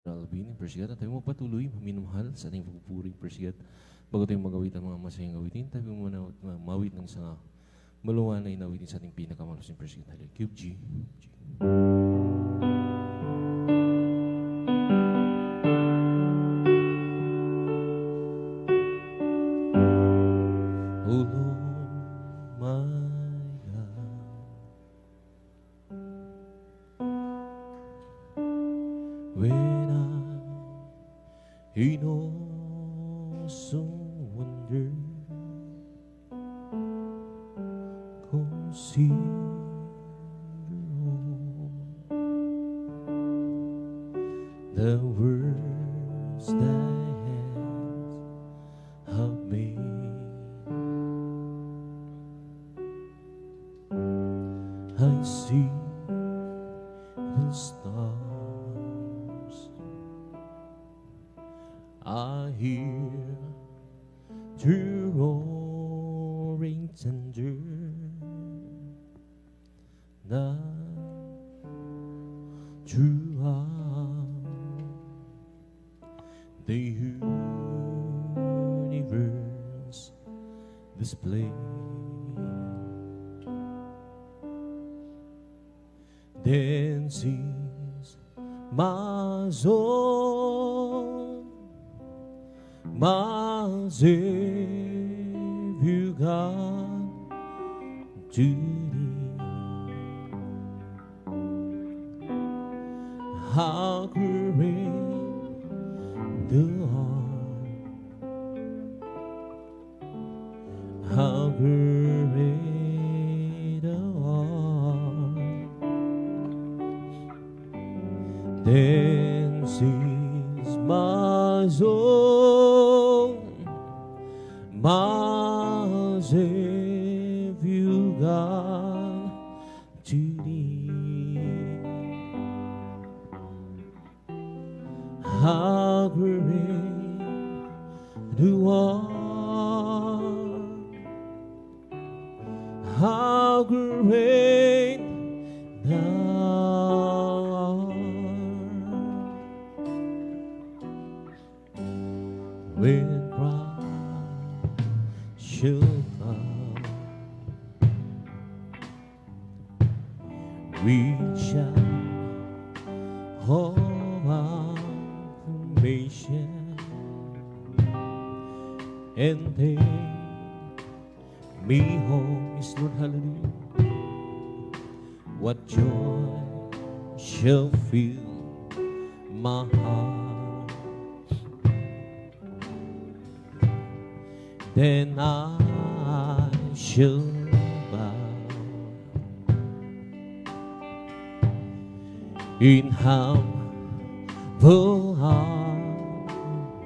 Alvin, Persigat, at tayo magpatuloy minumahal sa ating pagpupuring Persigat. Bago tayo magawit ang mga masayang awitin, tayo mawit ng isang maluwanay na awitin sa ating pinakamalusing Persigat. Halil, Cube G. Oh Lord, my God, when in awesome wonder consider the words thy hands have made. I see the stars, I hear the roaring thunder, now throughout the universe display. Then sings my soul, my Savior God, to thee. How great thou art, how great thou art. Then sings my soul, my Savior God, to thee. How great thou art, how great thou art. When pride shall come, we shall of acclamation and take me home. Yes, Lord, hallelujah. What joy shall fill my heart, then I shall bow in humble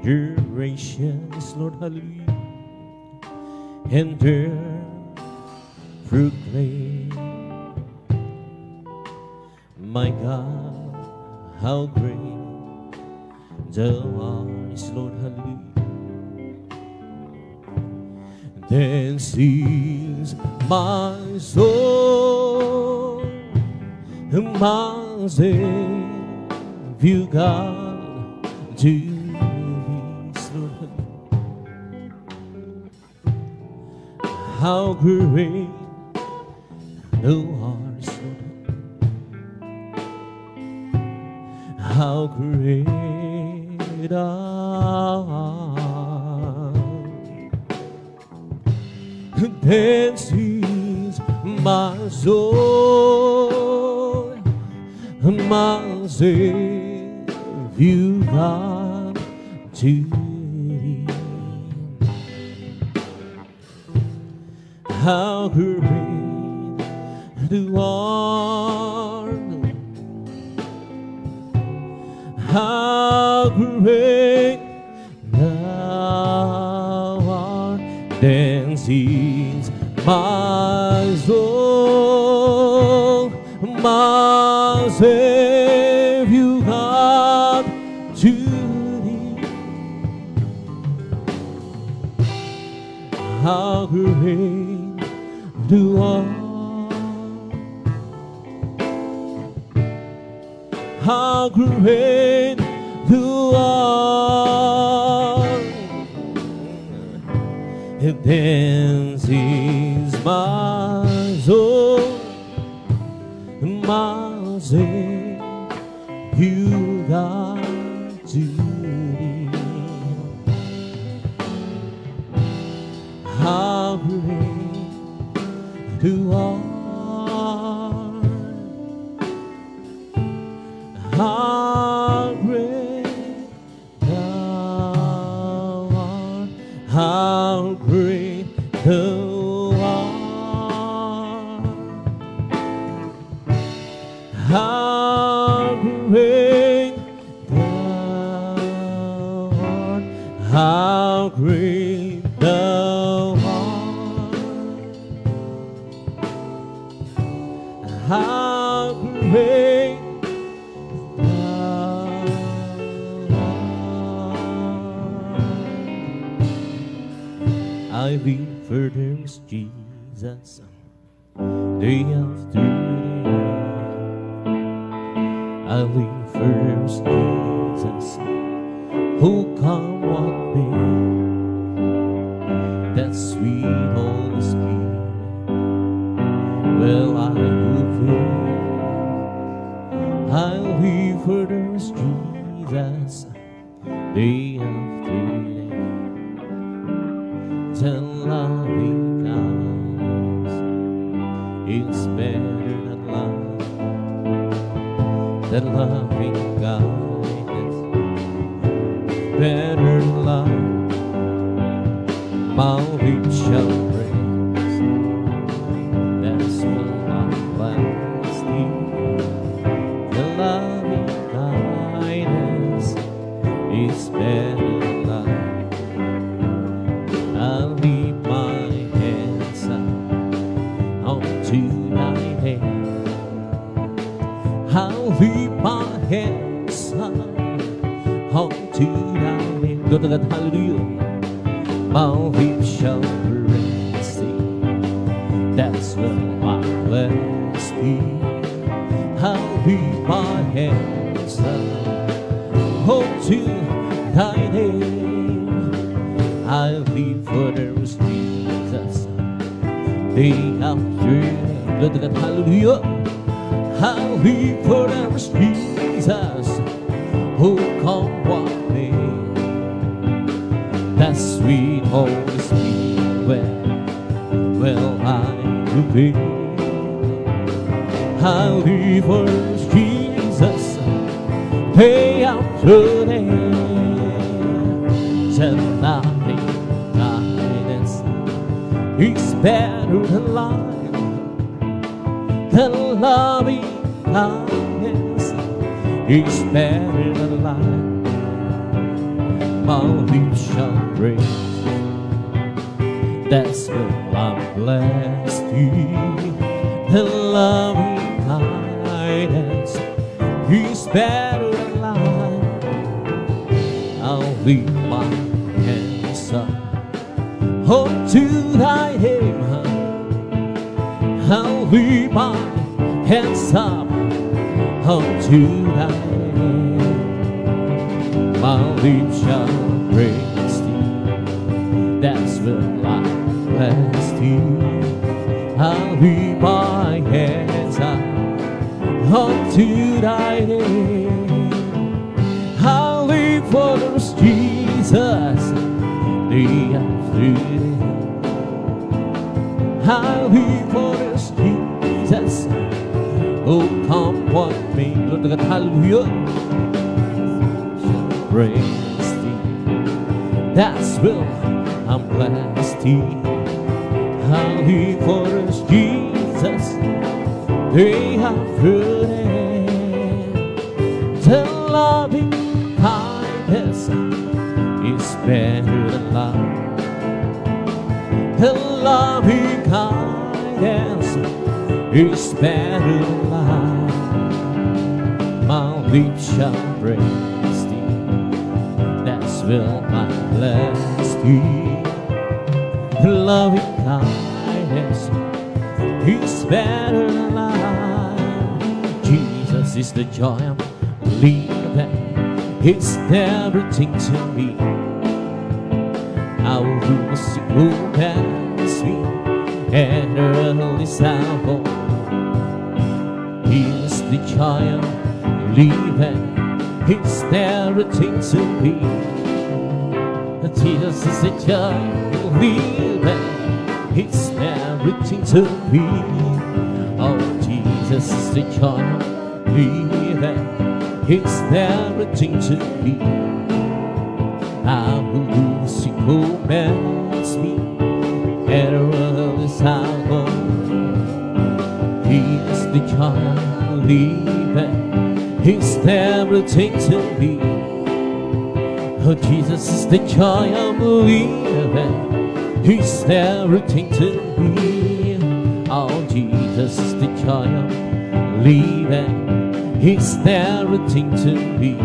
adoration, Lord, hallelujah, and there proclaim, my God, how great thou art, Lord, hallelujah. Then sings my soul, my Savior God, to thee, Lord. How great thou art, Lord. How great thou art. Then sings my soul, my Savior God, to thee. How great thou art, how great thou art. Then sings my soul, my Savior God, to thee. How great thou art, how great thou it dances my soul, my sin, you died to me. How great you are, how great thou art, how great thou art, how great thou art, how great thou art, how great thou art. I live for there's Jesus day after day. I live for there's Jesus who come what may. That sweet Holy Spirit, well, I will. I live for there's Jesus day after day. The loving kindness is better than love. The loving kindness better than love. My lips shall praise. That's what I'm lasting. The loving kindness is better than love. I'll leave my hands up onto thy hand. I'll leave my hands up onto thy hand. Go to that, hallelujah. My lips shall praise thee. That's what my lips be. I'll leave my hands up onto thy name. I'll live for there's Jesus day after day. Go to that, hallelujah. I'll live for there's Jesus who come what may. That sweet Holy Spirit, well, I will be. I'll live for Jesus day after day. The loving kindness is better than life. The loving kindness is better than life. My lips shall praise. That's what I'm blessed in. The loving kindness is better than life. I'll leave my hands up unto thy name. I'll leave my hands up unto thy name. My lips shall praise thee. That's what I'm blessed in. I'll leave my hands up unto thy name. I'll live for there's Jesus day after day. I'll live for there's Jesus. Oh, come what may. Lord God, hallelujah. Praise thee. That's will I'm blessed in. I'll live for there's Jesus day after day. The loving kindness is better than love. The loving kindness is better than love. My lips shall praise thee. That's will my blessed thee. The loving kindness is better than life. Jesus is the joy I'm living. It's everything to me. How mercy commands me, and early salvo. He is the giant living, he's everything to me. Jesus is the giant living, he's everything to me. Oh, Jesus is the giant living, he's everything to me. I will lose, he commands me, and around is how go. He is the giant living, he's everything to me. Oh, Jesus is the giant living, he's everything to me. Oh, Jesus is the giant living, he's everything to me.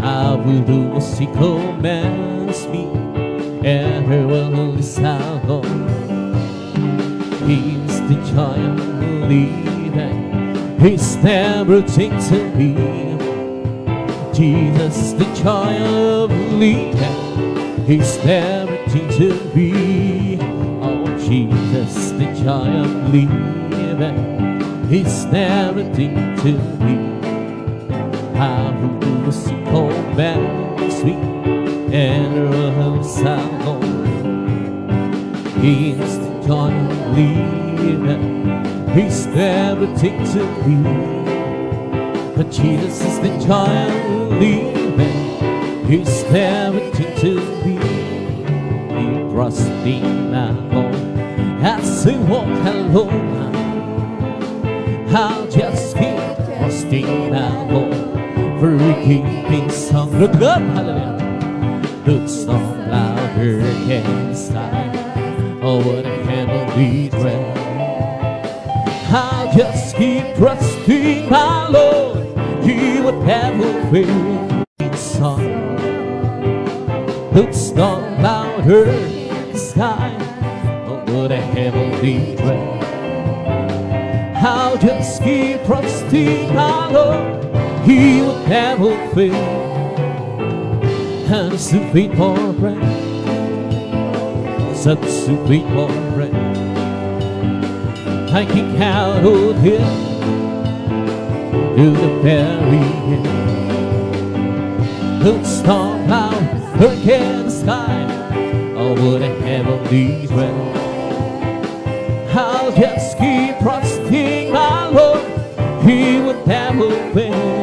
I will do as he commands me, and her will is how go. He is the giant living, he's everything to me. Jesus is the giant living, he's everything to me. Oh, Jesus is the giant living, he's everything to me. I will do as he commands me, and else I'll go. He is the giant living, he's everything to me. But Jesus is the giant living, he's everything to me. He trusting alone as I walk alone. I'll just keep trusting alone. For keeping song, look up, hallelujah. Look song louder than sky. Oh, what a heavenly dream. I'll just keep trusting my Lord. He would never fail. Song, look song louder than sky. Oh, what a heavenly dream. I'll just keep trusting my Lord. He will never fail. And it's a sweet for bread, such a sweet for bread. I can count on him to the very end. Look storm cloud, hurricane the sky. Oh, what a heavenly dream. I'll just keep trusting my Lord. He would never fail.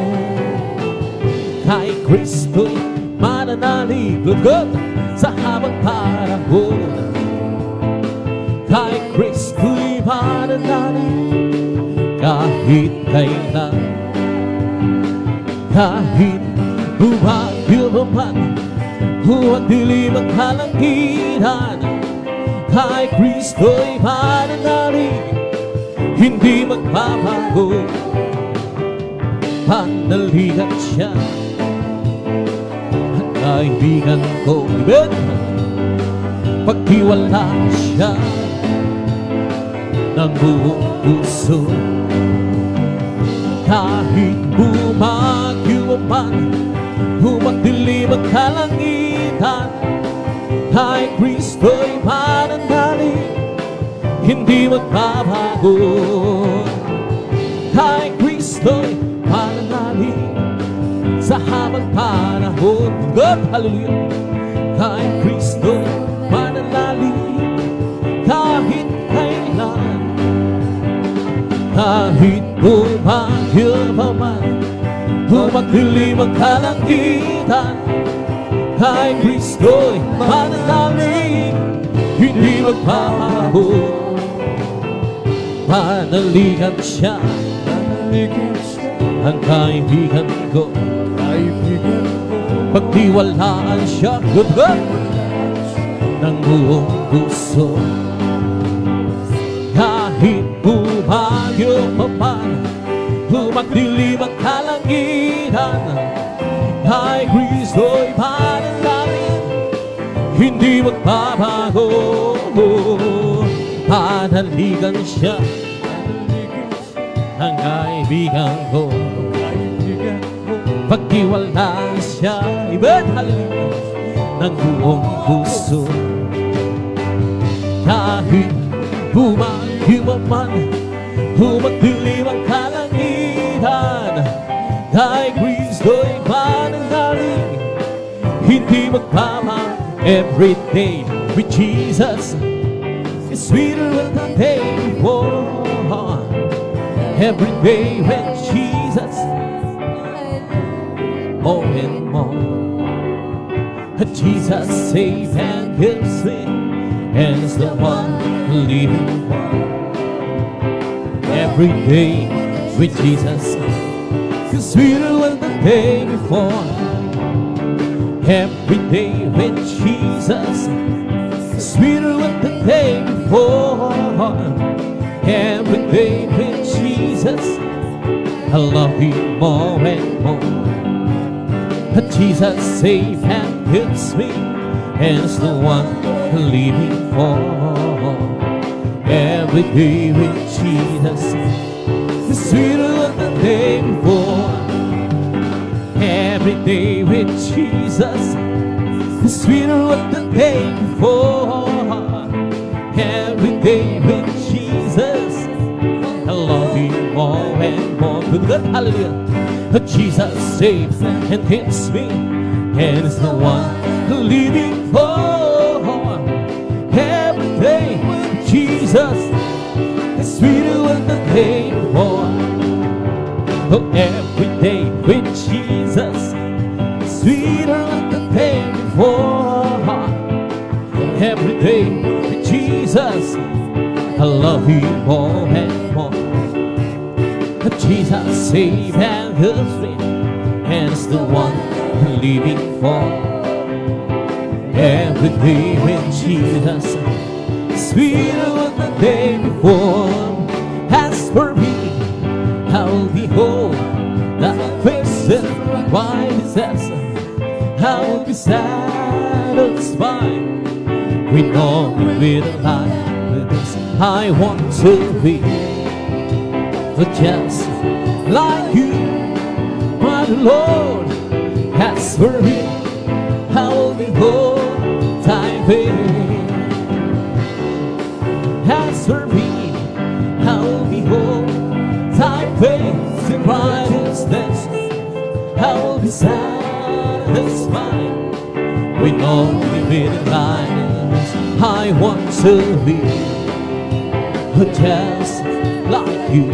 Kay Kristo'y mananalig, lugod sa habang panahon. Kay Kristo'y mananalig kahit kailan. Kahit bumagyo man, huwag dilim ang kalangitan. Kay Kristo'y mananalig, hindi magbabago. Panaligan siya, ang kaibigan ko. Pagtiwala siya ng buong puso. Kahit bumagyo man, humagdilim ang kalangitan. Kay Kristo'y mananalig, hindi magbabago. Kay Kristo'y mananalig sa habang panahon. God, hallelujah. Kay Kristo'y mananalig kahit kailan. Kahit bumagyo pa man, humagdilim ang kalangitan. Kay Kristo'y mananalig, hindi magbabago. Manaligan siya, ang kaibigan ko. Pagtiwalaan siya, good ng buong puso. Kahit bumagyo pa man, humagdilim ang kalangitan. Kay Kristo'y mananalig, hindi magbabago. Manaligan siya, ang kaibigan ko. Pagtiwalaan siya, ibig hallelujah. ng buong puso. Kahit bumahiwa man, humagdilim ang kalangitan, dahil Kristo'y mananggaling, hindi magpapang. Every day with Jesus is sweeter than the day before. Every day with Jesus, more and more. Jesus saves and gives me, and is the one living for. Every day with Jesus is sweeter than the day before. Every day with Jesus, sweeter than the day before. Every day with Jesus, I love Him more and more. Jesus saves and gives me, and is the one living for. Every day with Jesus, sweeter than the day before. Every day with Jesus is sweeter than the day before. Every day with Jesus, I love Him more and more. Good, hallelujah. Jesus saves and gives me, and is the one living for. Every day with Jesus is sweeter than the day before. Oh, every day with Jesus, sweeter than the day before. Every day with Jesus, I love Him more and more. Jesus saves and gives me, and is the one living for. Every day with Jesus, sweeter than the day before. As for me, I will behold the face of righteousness. I will be satisfied with only with a life. I want to be just like you, my Lord. As for me, I will behold thy face. As for me, I will behold thy face in righteousness. I will be satisfied with only with kindness. I want to be just like you,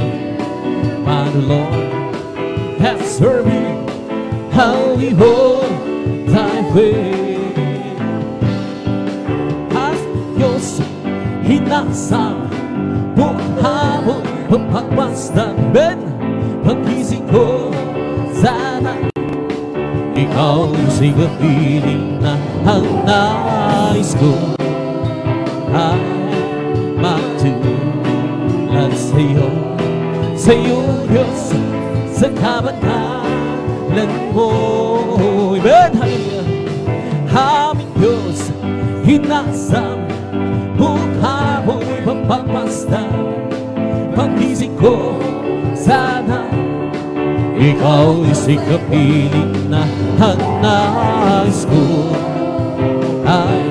my Lord. As for me, I'll behold thy face. At Diyos hinasang buhabol pagpagmasdan ben pag-isip ko sana ikaw sa'y kapiling na ang nais ko ay magtulad sa'yo. Sa'yo, Diyos, sa kabanalan mo. Amen, hallelujah. Aming Diyos, hinasam mukha mo'y mapagmasdan. Pag-isip ko, sana ikaw isa'y kapiling na ang nais ko ay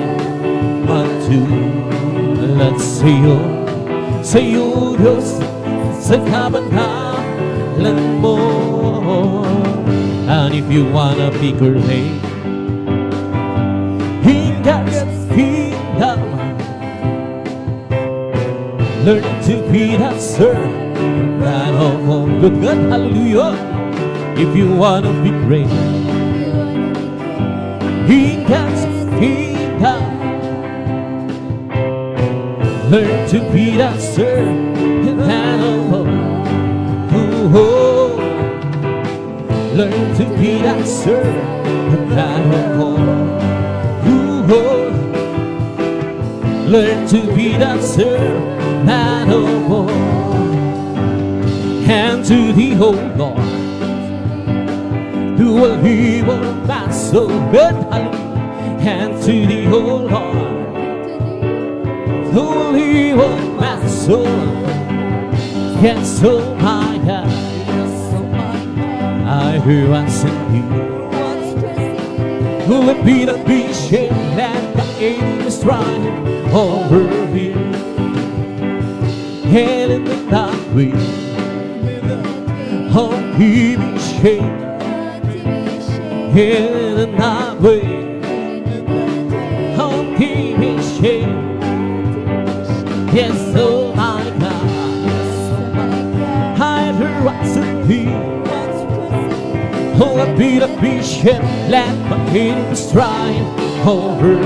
matulad sa'yo. Sa'yo, Diyos, sa kabanalan mo. And if you wanna be great in God's kingdom, learn to be that servant of all good. Hallelujah. If you wanna be great in God's kingdom, learn to be that servant of all. Oh, learn to be that servant of all. Oh, learn to be that servant of all. And to the whole Lord, who will heal my soul. And to the whole Lord, who will heal my soul. Yes, oh my God, I hear once in you. Let me not be shamed and my enemy strive over me. And in the dark way, I'll be shamed. And in the dark way, I'll be shamed. Yes, oh my God, hide her eyes and be. Oh, let me not be shamed, let my enemies strive over.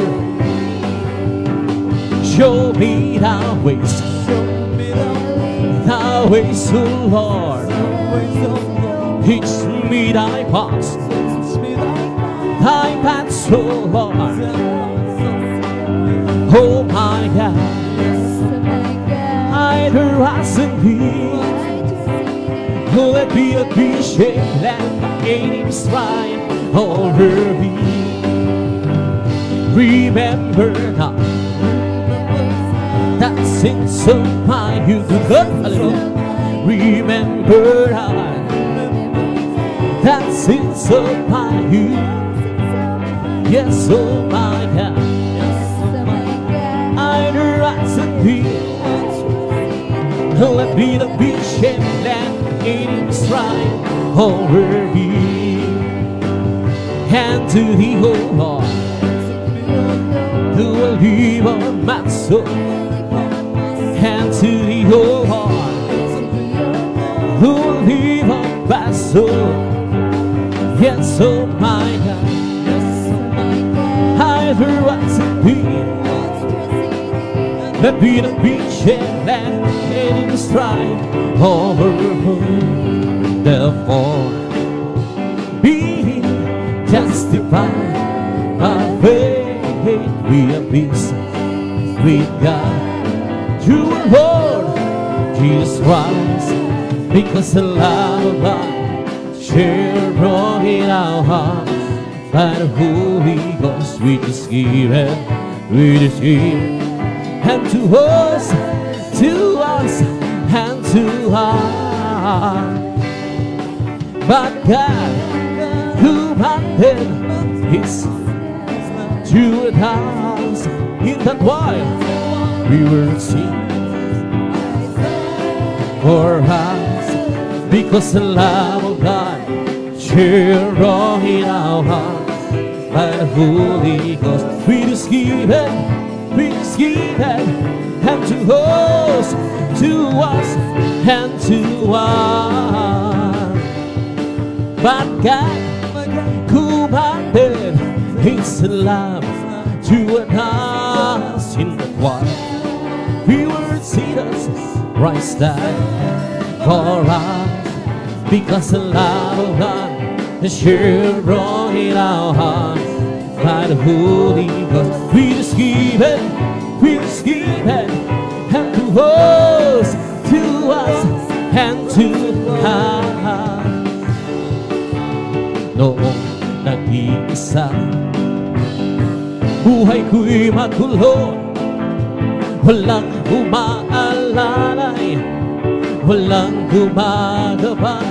Show me thy ways, thy ways, oh Lord. Teach me thy paths, thy paths, oh Lord. Oh my God, hide her eyes and be. Oh, let me not be shamed, let my enemies strive over me. Remember not that sins of my youth. Hallelujah. Remember not that sins of my youth. Yes, oh my God, hide her eyes and be. Oh, let me not be shamed, let enemies strive over me. And to thee, O Lord, who will live on my soul. And to thee, O Lord, who will live on my soul. Yes, oh my God, hide her eyes and be. Let me not be shamed, let enemies strive over her. Therefore, being justified by faith, we have peace with God through our Lord Jesus Christ. Because the love of God shared abroad in our hearts by the Holy Ghost, we just give it, we just give. And to us, and to us. But God, who handed His to us in that while we were sin for us, because the love of God shared all in our hearts by the Holy Ghost. We just give it, we just give it, and to us, and to us. But God commanded His love to us in the while we were sinners, Christ died for us. Because the love of God is shared all in our hearts by the Holy Ghost. We just give it, and to us, and to us. Noong nag-iisa, buhay ko'y magulo, walang umaalalay, walang gumagabay,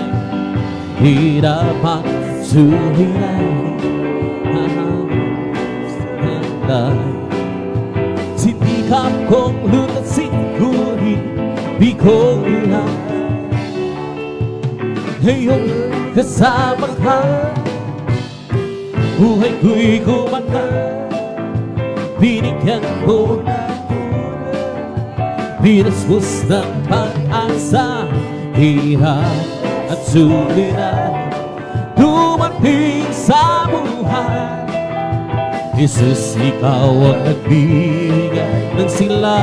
di dapat sumilay. Sinikap kong lutasin, ngunit bigo lang. Ngayon kasama ka, buhay ko'y gumanda, binigyan ko binasbos ng pag-asa, hirap at suliranin dumating sa buhay. Jesus, ikaw ang nagbigay ng sila.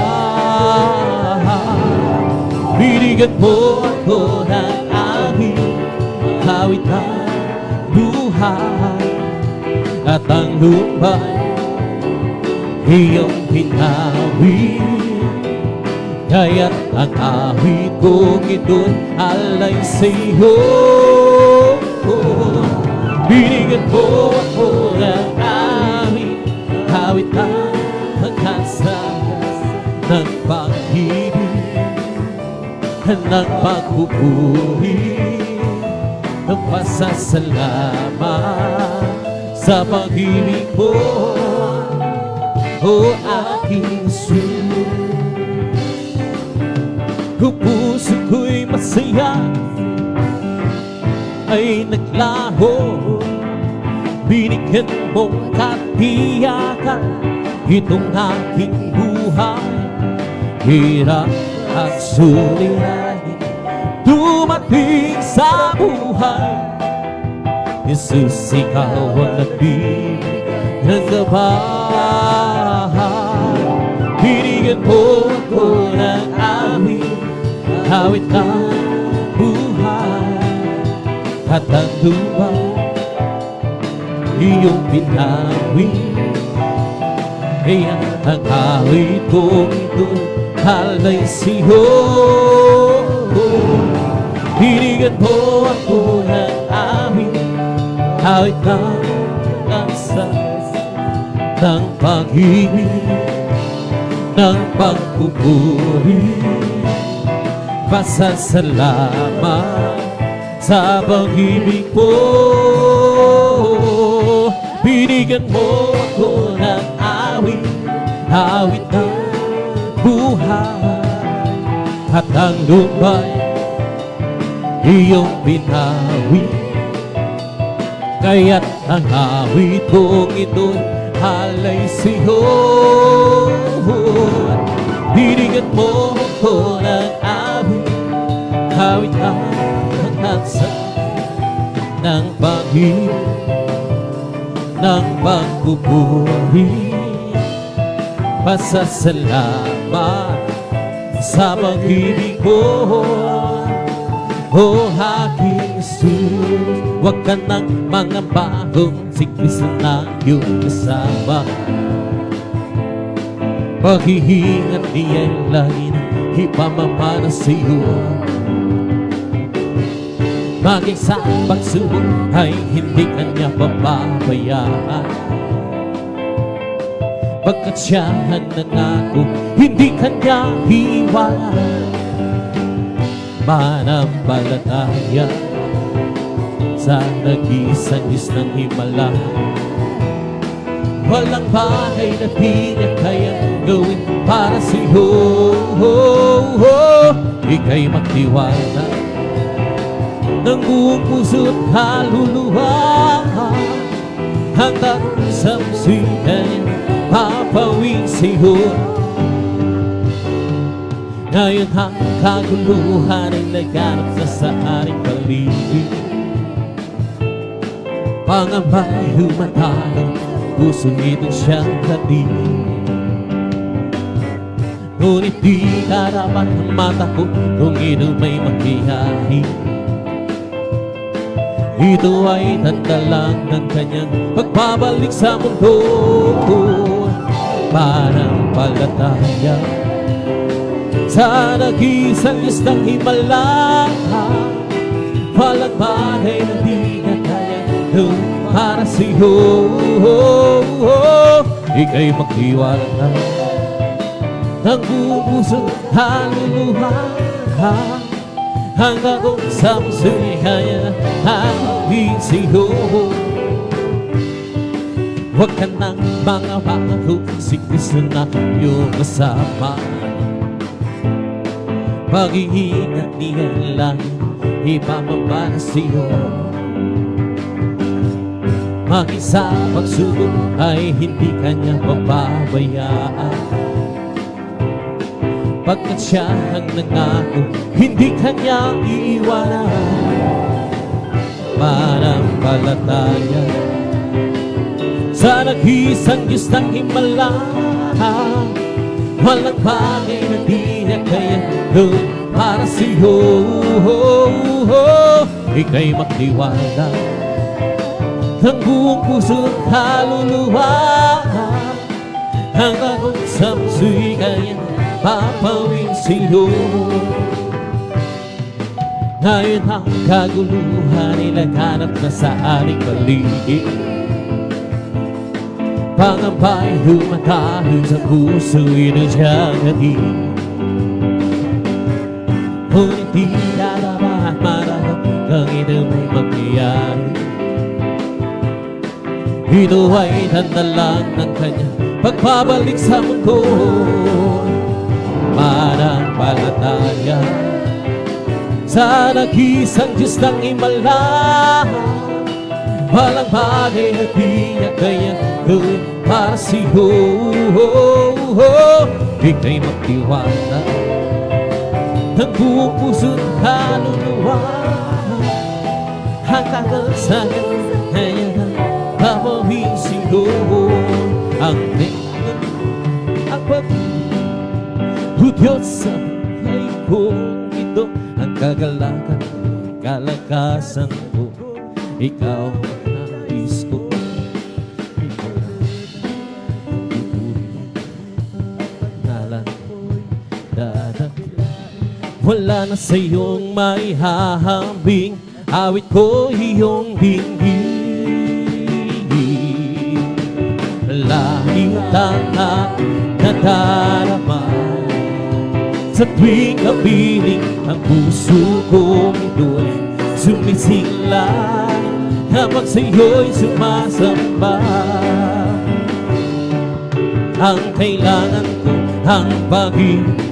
Binigyan mo ako ng aking kawitan buhay, at ang lupa't iyong pinawi. Kaya't ang awit kong ito'y alay sa'yo. Binigyan mo ako ng aming kawitan, magkasagas ng pag-ibig, ng pagpupuri, ng pasasalamat sa pag-ibig mo, o aking Jesus. Kung puso ko'y masaya ay naglaho, binigyan mong katiyakan itong aking buhay. Hirap at suliranin dumating sa buhay, Jesus, ikaw ang nagbibigay ng gabay. Binigyan mo ako ng awit ng buhay, at ang lupa iyong pinawi. Kaya ang awit kong ito'y halay sa'yo. Binigyan mo ako ng awit ng pag-asa, ng pag-ibig, ng pagpupuri. Pasasalamat sa pag-ibig mo. Binigyan mo ako ng awit ng buhay, at ang lupa'y iyong binawi. Kaya't ang awit kong ito'y halay sa'yo. Binigyan mo ako ng awit ng pag-asa, ng pag-ibig, ng pagpupuri. Pasasalamat sa pag-ibig mo, o aking Jesus. Huwag ka nang mangamba kung siklis na iyong kasama. Pag-iingat niya'y lagi na ipamamana sa'yo. Maging sa pagsubok ay hindi kanya papabayaan, pagkat siya ang nangako, hindi kanya iwanan. Manampalataya sa nag-iisang Diyos ng himala, walang bagay na di niya kayang gawin para sa'yo. Ika'y magtiwala ng buong puso at kaluluwa, hanggang sa musika niya papawing sa'yo. Ngayon ang kaguluhan ay naghanap na sa ating paligid, pangamba'y humatalo, puso nito siyang hatid. Ngunit di karapat ang mata ko kung ito may mangyayari. Ito ay tanda lang ng kanyang pagbabalik sa mundo. Manampalataya sa nag-iisang Diyos ng himala, walang bagay na di na kayang gawin para sa'yo. Ika'y magtiwala ng buong puso at kaluluwa, hanggang kung sa puso'y kaya hangin sa'yo. Huwag ka nang mangamba kung siklis na iyong kasama. Pag-iingat niya lang ipamamana sa'yo. Maging sa pagsubok ay hindi kanya pababayaan, pagkat siya ang nangako, hindi kanya iiwanan. Manampalataya sa nag-iisang Diyos ng himala, walang bagay na di niya kaya gawin para sa'yo. Ika'y magtiwala ng buong puso at kaluluwa, hanggang kung sa puso'y kaya papawin sa'yo. Ngayon ang kaguluhan ay naghanap na sa ating paligid, pangamba'y humatalo sa puso'y nandiyan natin. Ngunit di dapat marahap kang ito may mangyayari. ito ay tanda ng kanyang pagbabalik sa mundo. Mananampalataya sa nag-isang Diyos ng himala, walang bagay na di niya kayang gawin para sa'yo. Ika'y magtiwala ng buong puso't kaluluwa, hanggang sa kanyang gagawin sa'yo. Ang pag-ibig, Diyos sa buhay kong ito, ang kagalakan, kalakasan ko, ikaw ang nais ko. Wala na sa iyong maihahambing, awit ko iyong dinggin. Lahit ang nadarama sa tuwing kapiling, ang puso kong ito'y sumisigla habang sa iyo'y sumasamba. Ang kailangan ko, ang pag-ibig,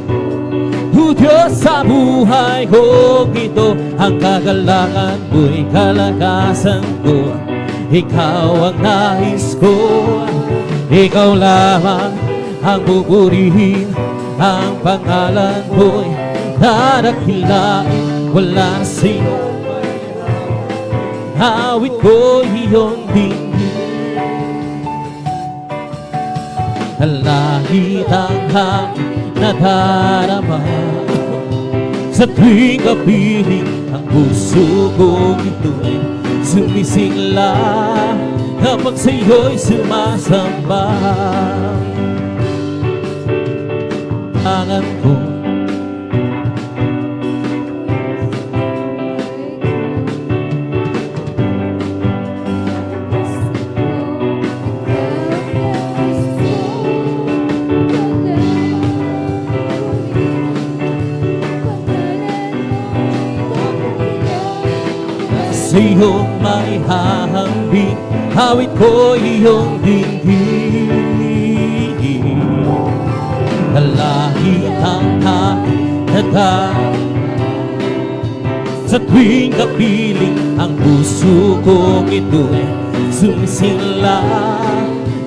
Diyos sa buhay ko ito, ang kagalakan ko'y kalakasan ko. Ikaw ang nais ko, ikaw lamang ang pupurihin, ang pangalan ko'y dadakilain. Wala na sa'yo, awit ko iyong dinggin. Lahit ang hangin nadarama sa tuwing kapiling, ang puso kong ito'y sumisigla kapag sa iyo'y sumasamba. Angan ko sa iyong maihahambing, awit ko iyong dinggin. Lahit ang nadarama sa tuwing kapiling, ang puso kong ito'y sumisigla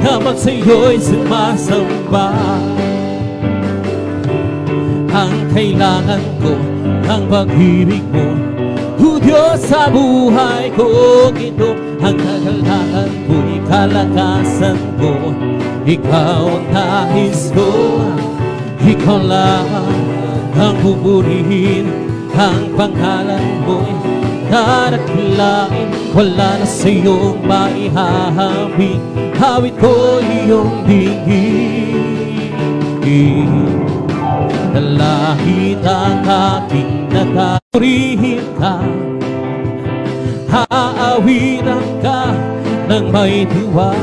habang sa iyo'y sumasamba. Ang kailangan ko, ang pag-ibig mo, Diyos sa buhay ko ito, ang kagalakan ko'y kalakasan ko. Ikaw ang nais ko, ikaw lamang ang pupurihin, ang pangalan mo'y dadakilain. Wala na sa iyong maihahambing, awit ko iyong dinggin. Lahit ang aking natapurihin ka, haawitan ka ng may tuwa.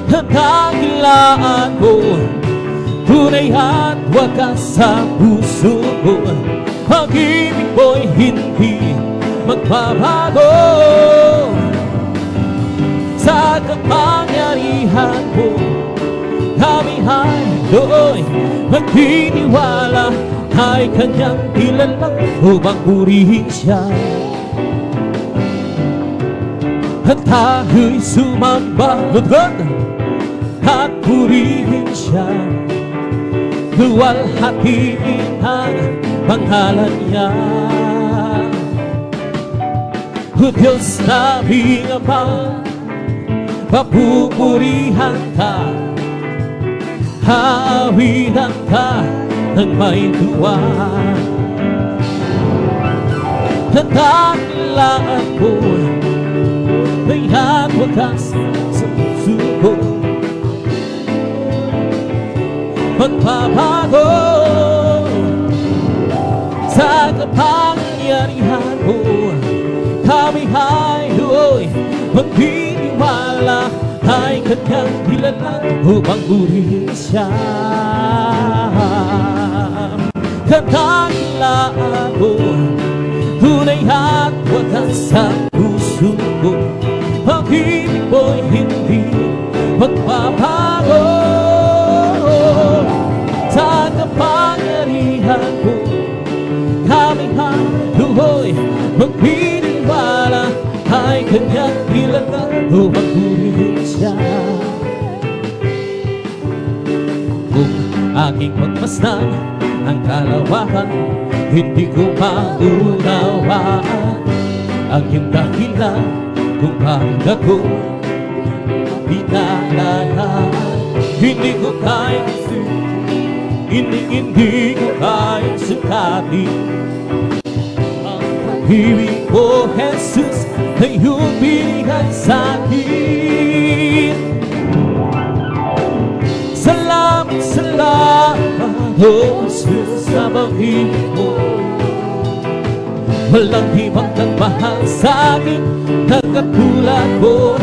Dakilaan ko, tunay at wakas sa puso ko. Pag-ibig mo'y hindi magbabago, sa kapangyarihan mo kami ay do'y magtiniwala, ay kanyang kilala upang purihin siya. At tayo'y sumamba at purihin siya, luwalhatiin ang pangalan niya. O Diyos naming Ama, papupurihan ka, haawitan ka ng may tuwa. Dakilaan ko, kaya't wakas sa puso ko. Magbabago sa kapangyarihan mo, kami ay do'y magtitiwala, ay kanyang kilala upang purihin siya. Kadakilaan ko, tunay at wakas sa puso ko. pag-ibig mo'y hindi magbabago. Sa kapangyarihan mo kami haluhoy magpiniwala, ay kanyang ilaga o magpurihin siya. Kung aking pagmasdan ang kalawakan, hindi ko maunawaan ang iyong dahilan kung bakit ako pinalalaan. Hindi ko kaya, hindi ko kaya sukatin ang pag-ibig mo, Jesus, na iyong binigay sa'kin. Salamat, salamat, oh Jesus, sa pag-ibig mo. Walang ibang nagmahal sa'kin na katulad mo.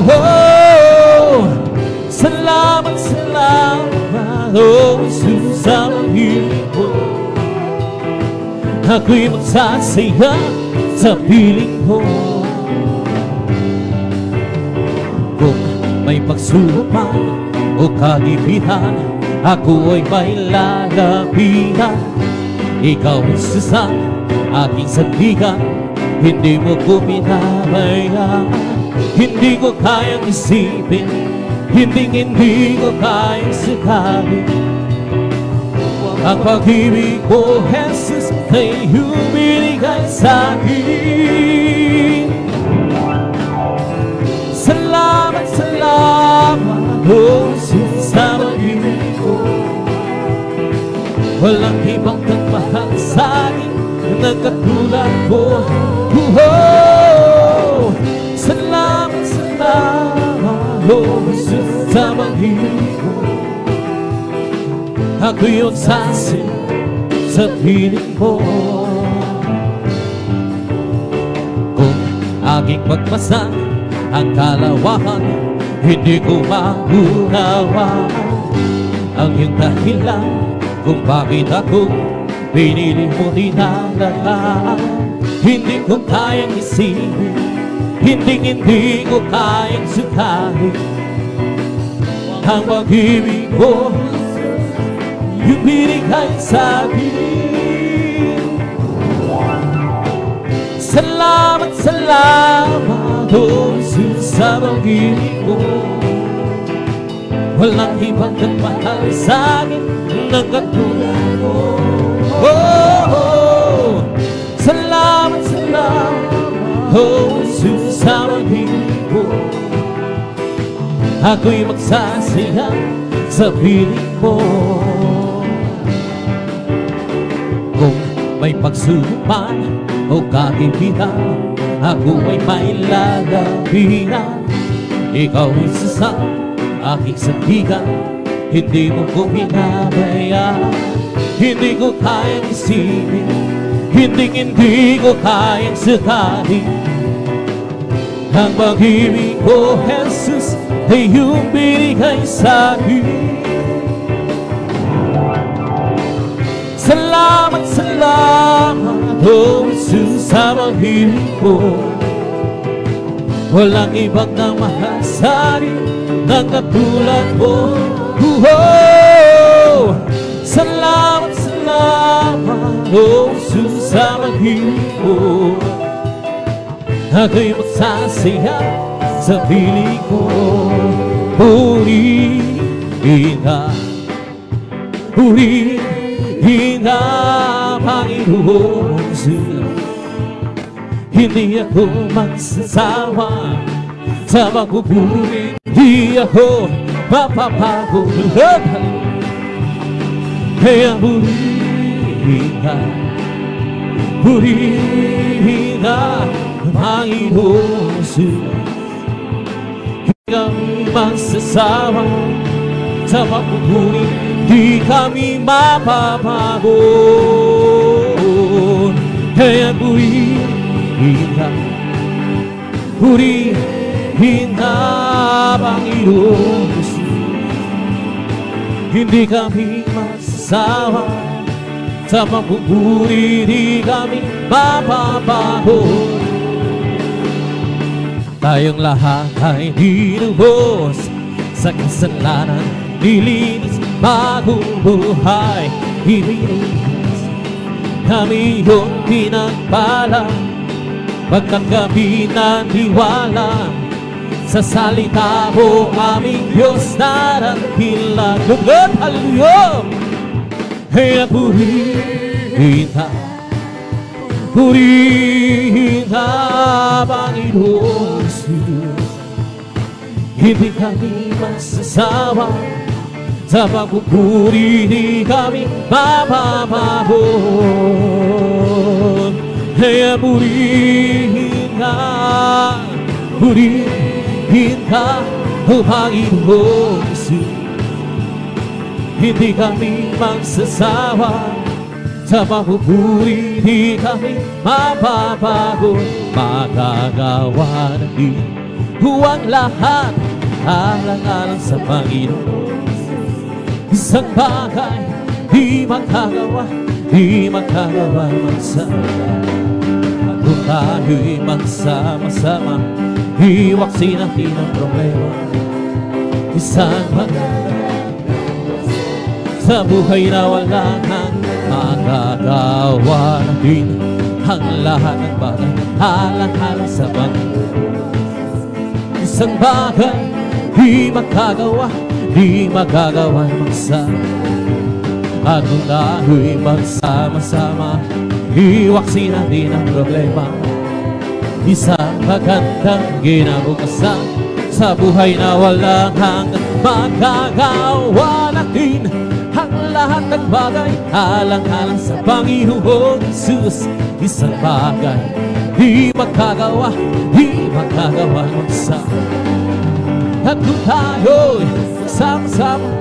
Oh, salamat, salamat, oh Jesus, sa pag-ibig mo. Ako'y magsasaya sa piling mo. Kung may pagsubok man o kagipitan, ako ay may lalapitan. Ikaw ay susang aking sandigan, hindi mo ko pinabayaan. Hindi ko kayang isipin, hindi ko kayang sakalin ang pag-ibig mo, Jesus, na iyong binigay sa'kin. Salamat, salamat, oh Jesus, sa pag-ibig mo. Walang ibang nagmahal sa'kin na katulad mo. Oh, salamat, salamat, oh Jesus, sa pag-ibig mo. Ako'y magsasaya sa piling mo. Kung aking pagmasdan ang kalawakan, hindi ko maunawaan ang iyong dahilan kung bakit ako pinili mo dinalalaan. Hindi ko kayang isipin, hindi ko kayang sukatin ang pag-ibig mo, yung binigay sa'kin. Salamat, salamat, oh Jesus, sa pag-ibig mo. Walang ibang nagmahal sa'kin ng katulad mo. Oh, salamat, salamat, oh Jesus, sa pag-ibig mo. Ako'y magsasaya sa piling mo. Kung may pagsubok man o kagipitan, ako ay may lalapitan. Ikaw ay susang aking sandigan, hindi mo ko pinabayaan. Hindi ko kayang isipin, hindi ko kayang sakalin ang pag-ibig mo, Jesus, ay iyong binigay sa'kin. Salamat, salamat, oh Jesus, sa pag-ibig mo. Walang ibang nagmahal sa'kin na katulad mo. Oh, salamat, salamat, oh Jesus, sa pag-ibig mo. Ako'y magsasaya sa piling ko. Purihin ka, purihin ka, Panginoon Jesus. Hindi ako magsasawa sa pagpupuri, hindi ako mapapagod. Kaya purihin ka, purihin ka, Panginoon Jesus. Hindi kami magsasawa sa pagpupuri, di kami mapapagod. Kaya purihin ka, purihin ka, Panginoon Jesus. Hindi kami magsasawa sa pagpupuri, di kami mapapagod. tayong lahat ay dinubos sa kasalanan, nilinis, bagong buhay, ibinigis. Kami yung pinagpala, pagkat kami naniwala sa salita mo aming Diyos narangkilan. Lugod, hallelujah! Kaya purihin ka, Panginoong Diyos. Hindi kami magsasawa sa pagpupuri, di kami mapapabon. Kaya purihin ka, o Panginoong Diyos. Hindi kami magsasawa sa pagpupuri, di kami mapapagod. Magagawa natin huwag lahat alang-alang sa Panginoon. Isang bagay di magkagawa magsama. Kung tayo'y magsama-sama, iwaksin natin ang problema. Isang bagay sa buhay na walang magagawa natin ang lahat ng bagay alang-alang sa Panginoon. Isang bagay di magkagawa magsama. At kung tayo'y magsama-sama, iwaksin natin ang problema. Isang magandang kinabukasan sa buhay na walang hanggan. Magagawa natin ang lahat ng bagay alang-alang sa Panginoong Jesus. Isang bagay di magkagawa magsama. At kung tayo'y magsama-sama,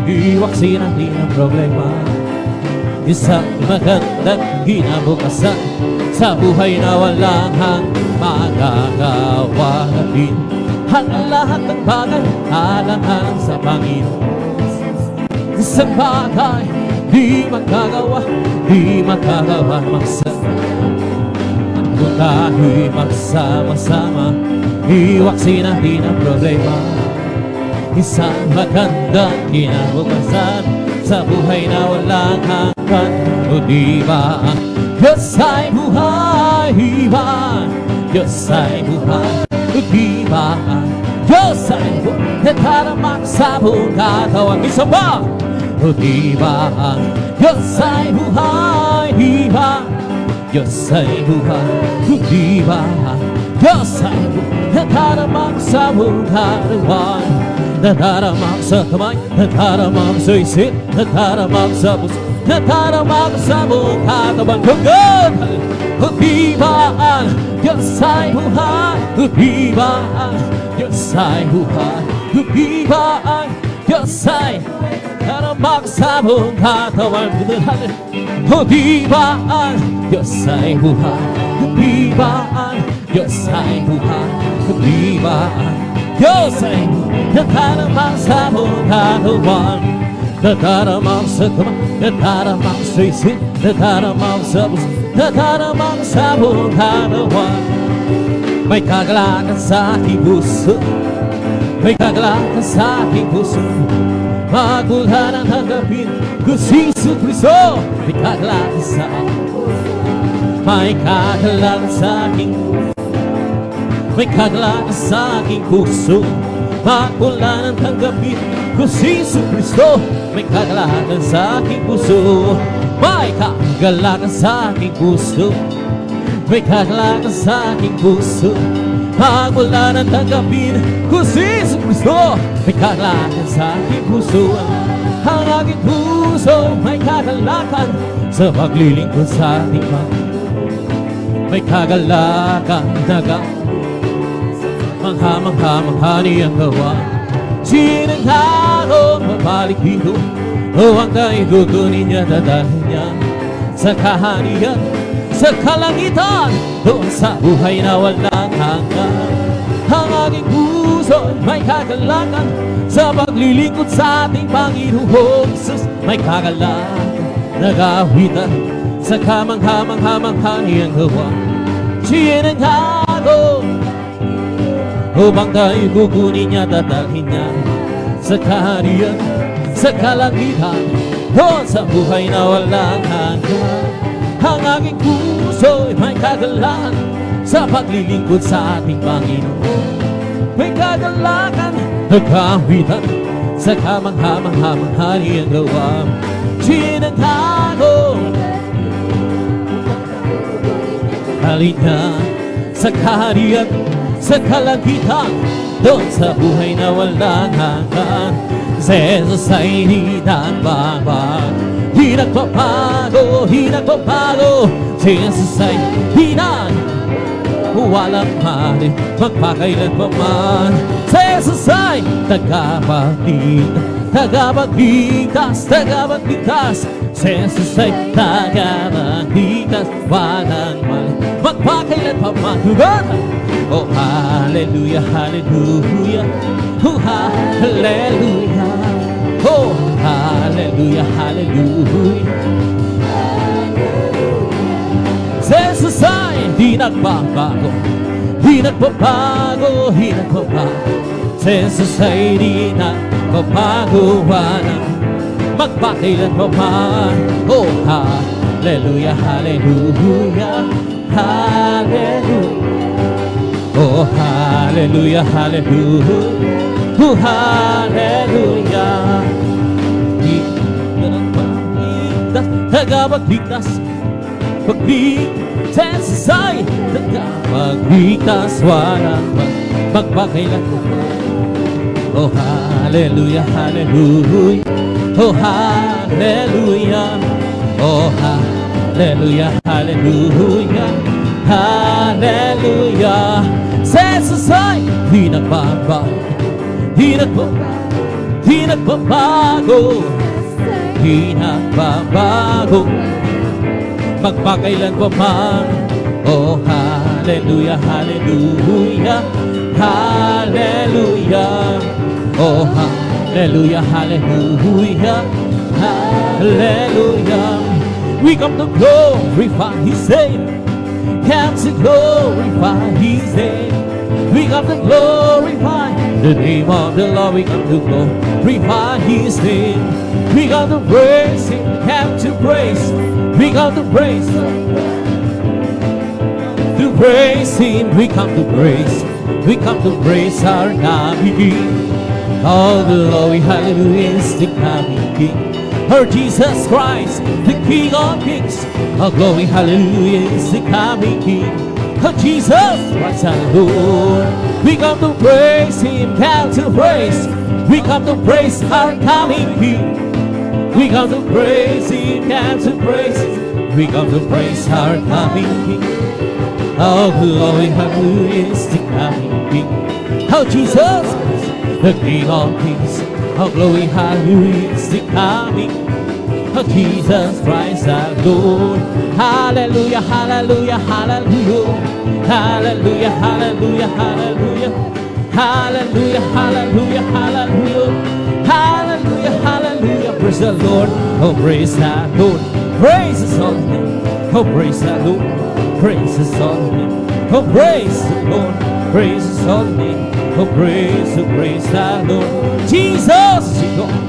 iwaksin natin ang problema. Isang magandang kinabukasan sa buhay na walang hanggan. Magagawa natin ang lahat ng bagay alang-alang sa Panginoon. Isang bagay di magkagawa magsama. At kung tayo'y magsama-sama, iwaksin natin ang problema. Isang magandang kinabukasan sa buhay na walang hanggan. O diba ang Diyos ay buhay, Diyos ay buhay. O diba ang Diyos ay buhay, nataramak sa buong katawan. Isa pa! O diba ang Diyos ay buhay, Diyos ay buhay. O diba ang Diyos ay buhay, nataramak sa buong katawan. Nataramak sa kamay, nataramak sa isip, nataramak sa puso, nataramak sa buong katawan. Hanggang o diba ang Diyos ay buhay, o diba ang Diyos ay buhay, o diba ang Diyos ay nataramak sa buong katawan. O diba ang Diyos ay buhay, o diba ang Diyos ay buhay, o diba ang Diyos ay nataramak sa buong katawan. Nataramak sa kamay, nataramak sa isip, nataramak sa puso, nataramak sa buong katawan. May kagalakan sa aking puso, may kagalakan sa aking puso. Magmula ng tanggapin ko si Jesu Cristo. May kagalakan sa aking puso, may kagalakan sa aking puso. May kagalakan sa aking puso, magmula ng tanggapin ko si Jesu Cristo. May kagalakan sa aking puso, may kagalakan sa aking puso. May kagalakan sa aking puso, magmula ng tanggapin ko si Jesu Cristo. May kagalakan sa aking puso, ang aking puso may kagalakan sa paglilingkod sa ating Panginoon. May kagalakan na mangha-mangha niyang gawa. Sinanghalo, mabalik dito, o ang daigugunin niya, dadalhin niya sa kaharian, sa kalangitan, doon sa buhay na walang hanggan. Ang aking puso may kagalakan sa paglilingkod sa ating Panginoong Jesus. May kagalakan, nag-awitan sa kamangha-mangha niyang gawa. Sinanghalo, upang tayo kukunin niya, dadalhin niya sa kaharian, sa kalangitan, o sa buhay na walang hanggan. Ang aking puso'y may kagalakan sa paglilingkod sa ating Panginoon. May kagalakan, nagkawitan sa kamangha-mangha-manghari ang gawa. Sinagtago halin niya sa kaharian, sa kalangitan, doon sa buhay na walang hanggan. Si Jesus ay di nagbabago, di nagbabago, di nagbabago. Si Jesus ay di walang mali, magpakailan pa man. Si Jesus ay tagapagligtas, tagapagligtas. Si Jesus ay tagapagligtas, walang mali, magpakailan pa man. Oh, hallelujah, hallelujah, oh, hallelujah, oh, hallelujah, hallelujah. Jesus ay di nagbabago, di nagbabago, di nagbabago. Jesus ay di nagbabago, walang magpakailan pa man. Oh, hallelujah, hallelujah, hallelujah. Oh, hallelujah, hallelujah, oh, hallelujah. Di nagpapagligtas, tagapagligtas, Jesus ay tagapagligtas, walang magpakailan pa man. Oh, hallelujah, hallelujah, oh, hallelujah, oh, hallelujah, hallelujah, hallelujah. Jesus ay di nagbabago, di nagbabago, di nagbabago, di nagbabago, magpakailan pa man. Oh, hallelujah, hallelujah, hallelujah, oh, hallelujah, hallelujah, hallelujah. We come to glorify His name, come to glorify His name. We come to glorify the name of the Lord. We come to glorify His name. We come to praise Him, come to praise. We come to praise, to praise Him. We come to praise, we come to praise our coming King. All the glory, hallelujah, is the coming King. Our Jesus Christ, the King of Kings. All glory, hallelujah, is the coming King. Our Jesus Christ, our Lord. We come to praise Him, come to praise. We come to praise our coming King. We come to praise Him, come to praise Him. We come to praise our coming King. Oh, glory, hallelujah, is the coming King. Oh, Jesus, the King of Kings. Oh, glory, hallelujah, is the coming. Oh, Jesus Christ, our Lord. Hallelujah, hallelujah, hallelujah. Hallelujah, hallelujah, hallelujah. Hallelujah, hallelujah, hallelujah. Hallelujah, hallelujah. Praise the Lord. Oh, praise the Lord. Praise His holy name. Oh, praise the Lord. Praise His holy name. Oh, praise the Lord. Praise His holy name. Oh, praise the Lord. Jesus,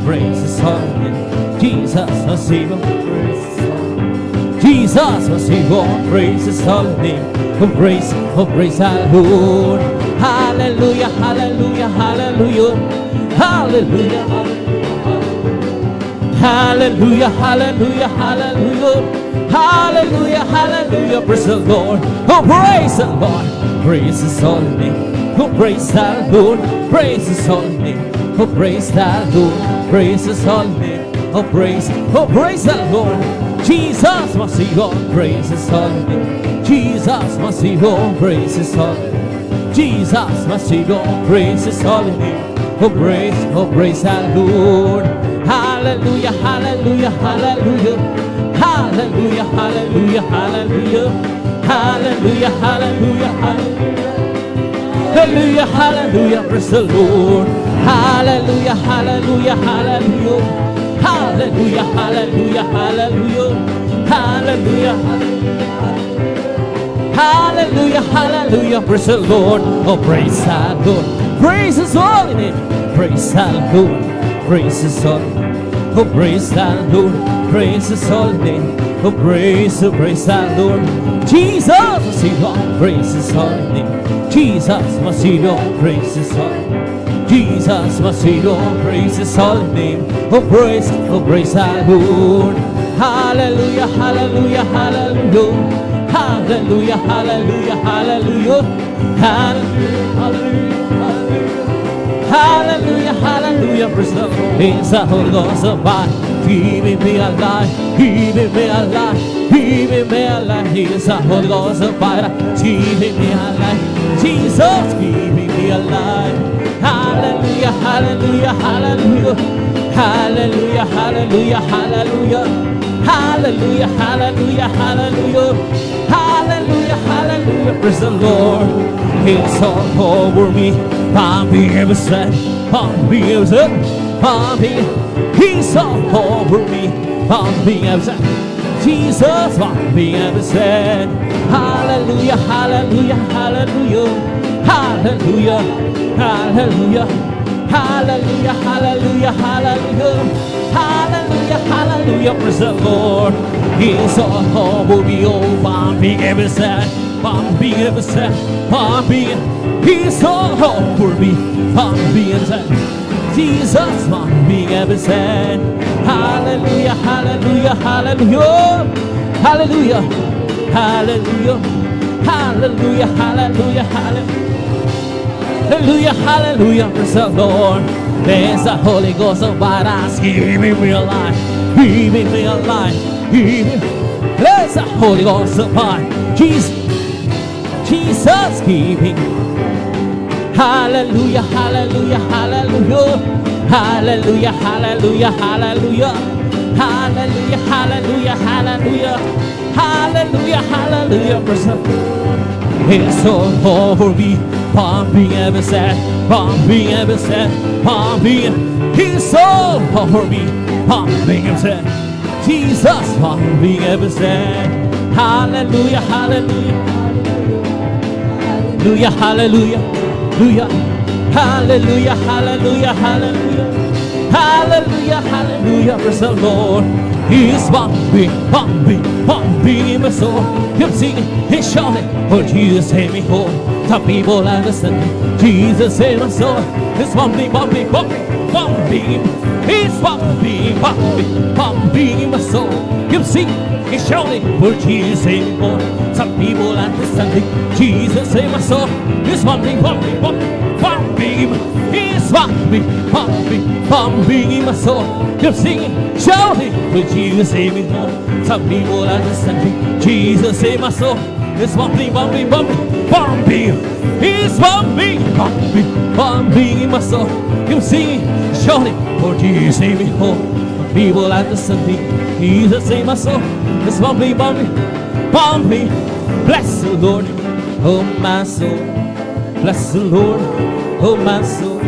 praise His holy name. Jesus, our Savior. Jesus, our Savior. Praise His holy name. Oh, praise the Lord. Hallelujah, hallelujah, hallelujah. Hallelujah, hallelujah, hallelujah, hallelujah, hallelujah, hallelujah. Praise the Lord. Oh, praise the Lord. Praise His holy name. Oh, praise the Lord. Praise His holy name. Oh, praise the Lord. Praise His holy name. Oh, praise the Lord. Jesus, my Savior. Praise His holy name. Jesus, my Savior. Praise His holy name. Jesus, my Savior. Praise His holy name. Oh, praise the Lord. Hallelujah, hallelujah, hallelujah. Hallelujah, hallelujah, hallelujah. Hallelujah, hallelujah, hallelujah. Hallelujah, hallelujah, praise the Lord. Hallelujah, hallelujah, hallelujah. Hallelujah, hallelujah, hallelujah. Hallelujah, Hallelujah, hallelujah, praise the Lord. Oh, praise the Lord. Praise His holy name. Praise the Lord. Praise His holy name. Oh, praise the Lord. Praise His holy name. Oh, praise the Lord. Jesus, my Savior, praise His holy name. Jesus, my Savior, praise His holy name. Jesus, my Savior, praise His holy name. Oh, praise the Lord. Hallelujah, hallelujah, hallelujah. Hallelujah, hallelujah, hallelujah. Hallelujah, hallelujah, hallelujah, hallelujah. Praise the Lord. It's the Holy Ghost abide. Keeping me alive, keeping me alive, keeping me alive. It's the Holy Ghost abide. Keeping me alive. Jesus, keeping me alive. Hallelujah, hallelujah, hallelujah. Hallelujah, hallelujah, hallelujah. Hallelujah, hallelujah, hallelujah. Hallelujah, hallelujah, praise the Lord. It's all over me. I'm being upset. I'm being upset. I'm being. He's all over me. I'm being upset. Jesus, I'm being upset. Hallelujah, hallelujah, hallelujah. Hallelujah, hallelujah. Hallelujah, hallelujah, hallelujah. Hallelujah, hallelujah, praise the Lord. He's all over me. Oh, I'm being upset. I'm being upset. I'm being. He's all over me. I'm being upset. Jesus, I'm being upset. Hallelujah, hallelujah, hallelujah. Hallelujah, hallelujah. Hallelujah, hallelujah, hallelujah. Hallelujah, hallelujah, praise the Lord. There's the Holy Ghost abide us, keeping me alive, keeping me alive, keeping. There's the Holy Ghost abide, Jesus, keeping. Hallelujah, hallelujah, hallelujah, hallelujah, hallelujah, hallelujah, hallelujah, hallelujah, hallelujah, hallelujah, hallelujah, praise the Lord. It's all over me. Pumping ever sad, pumping ever sad, pumping. He's all over me. Pumping ever sad. Jesus, pumping ever sad. Hallelujah, hallelujah, hallelujah, hallelujah, hallelujah, hallelujah, hallelujah, hallelujah, hallelujah, hallelujah. Praise the Lord. He's pumping, pumping, pumping in my soul. He's singing, he's shouting, for Jesus save me home. Some people understand me. Jesus save my soul. He's pumping, pumping, pumping, pumping. He's pumping, pumping, pumping in my soul. He's singing, he's shouting, for Jesus save me home. Some people understand me. Jesus save my soul. He's pumping, pumping, pumping, pumping. He's pumping, pumping, pumping in my soul. He's singing, shouting, for Jesus save me home. Some people understand me. Jesus save my soul. It's pumping, pumping, pumping, pumping. He's pumping, pumping, pumping in my soul. He's singing, shouting, for Jesus save me home. People understand me. Jesus save my soul. It's pumping, pumping, pumping. Bless the Lord, oh my soul. Bless the Lord, oh my soul.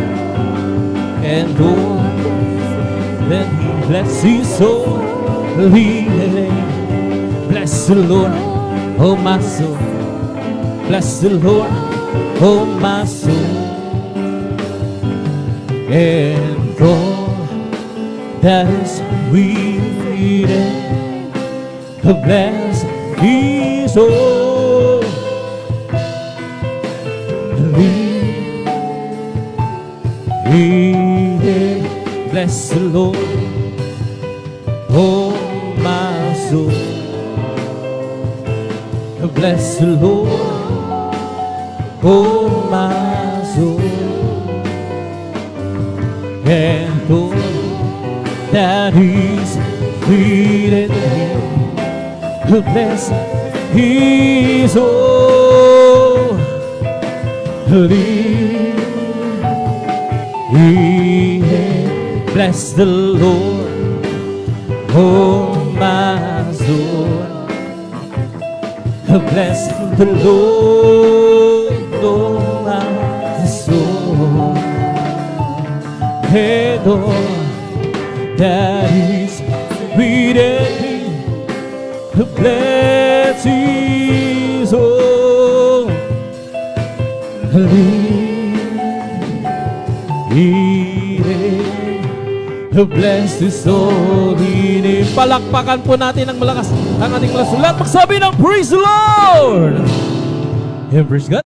And oh, then He bless His soul. Bless the Lord, oh my soul. Bless the Lord, oh my soul. And all that is within, bless His soul. Bless the Lord, oh my soul. Bless the Lord, oh my soul. And all that is within Him, bless His soul. Bless the Lord, oh my soul. Bless the Lord, oh my soul. And all that is within me, bless His soul. Bless His holy name. Palakpakan po natin ng malakas ang ating mga sulat. Magsabi ng praise the Lord and praise God.